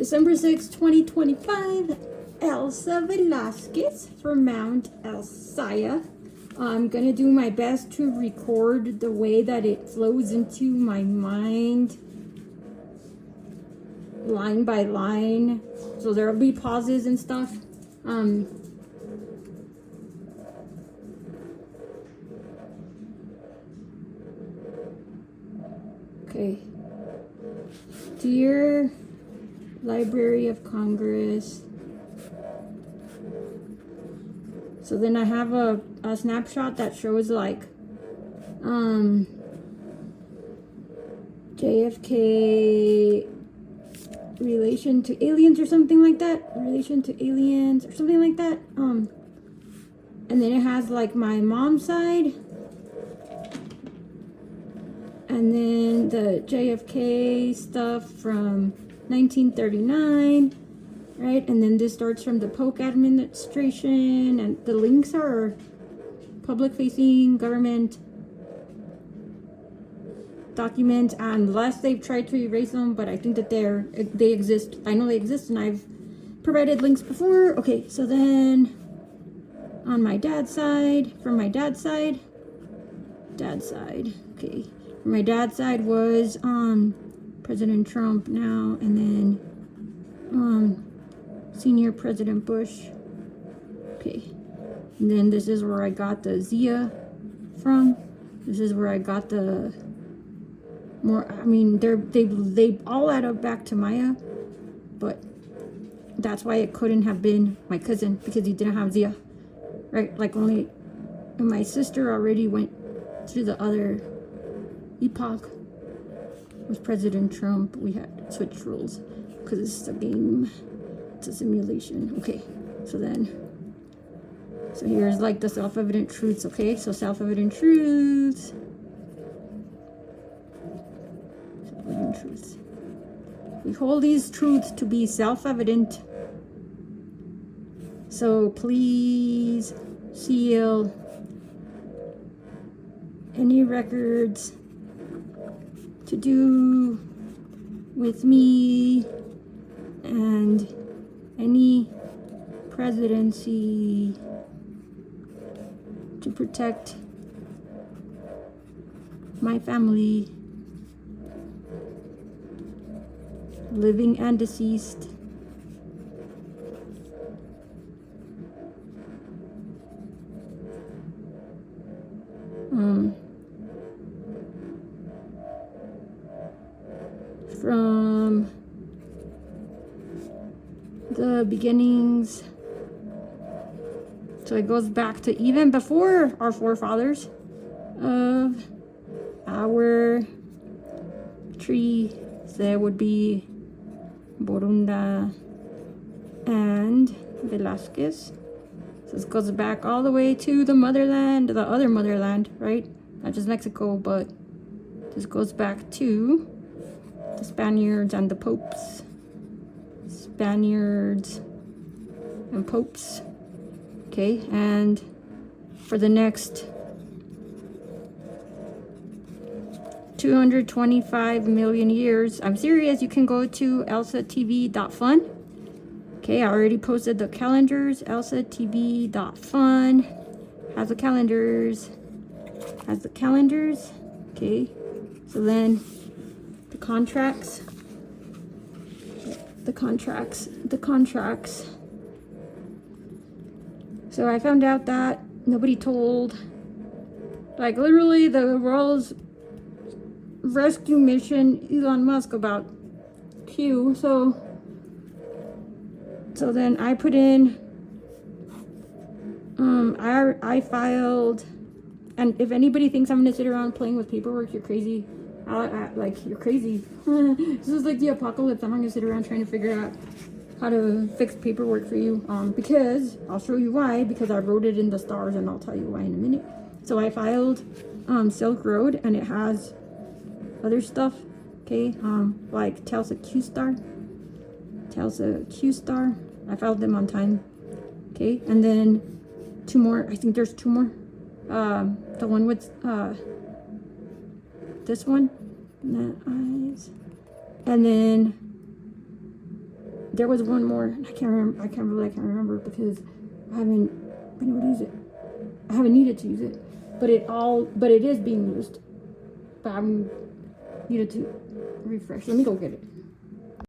December 6, 2025, Elsa Velasquez from Mount Elsaya. I'm going to do my best to record the way that it flows into my mind, line by line. So there will be pauses and stuff. Okay. Dear Library of Congress. So then I have a snapshot that shows like JFK relation to aliens or something like that. Relation to aliens or something like that. And then it has like my mom's side. And then the JFK stuff from 1939, right? And then this starts from the Polk administration, and the links are public-facing government documents, unless they've tried to erase them, but I think that they exist. I know they exist, and I've provided links before. Okay, so then on my dad's side, from my dad's side, okay. My dad's side was President Trump now, and then senior President Bush. Okay, and then this is where I got the Zia from. This is where I got the more. I mean, they all add up back to Maya, but that's why it couldn't have been my cousin, because he didn't have Zia, right? Like only, and my sister already went through the other epoch with President Trump. We had switched rules because it's a game, it's a simulation. Okay, so here's like the self-evident truths. Okay, so self-evident truths. We hold these truths to be self-evident, so please seal any records to do with me and any presidency to protect my family, living and deceased. From the beginnings, so it goes back to even before our forefathers of our tree. So there would be Borunda and Velasquez. So this goes back all the way to the motherland, the other motherland, right? Not just Mexico, but this goes back to the Spaniards and the popes. Spaniards and popes. Okay, and for the next 225 million years, I'm serious, you can go to elsaTV.fun. Okay, I already posted the calendars. elsaTV.fun has the calendars. Okay, so then the contracts. So I found out that nobody told, like literally the world's rescue mission, Elon Musk, about Q. So then I put in, I filed, and if anybody thinks I'm gonna sit around playing with paperwork, you're crazy. Like, you're crazy. This is like the apocalypse. I'm not gonna sit around trying to figure out how to fix paperwork for you, because I'll show you why, because I wrote it in the stars, and I'll tell you why in a minute. So I filed Silk Road, and it has other stuff, okay, like Telsa Q Star. I filed them on time, okay, and then two more. I think there's two more. The one with this one, eyes, and then there was one more. I can't remember. I can't remember because I haven't been able to use it. I haven't needed to use it, but it is being used. But I'm needed to refresh. Let me go get it.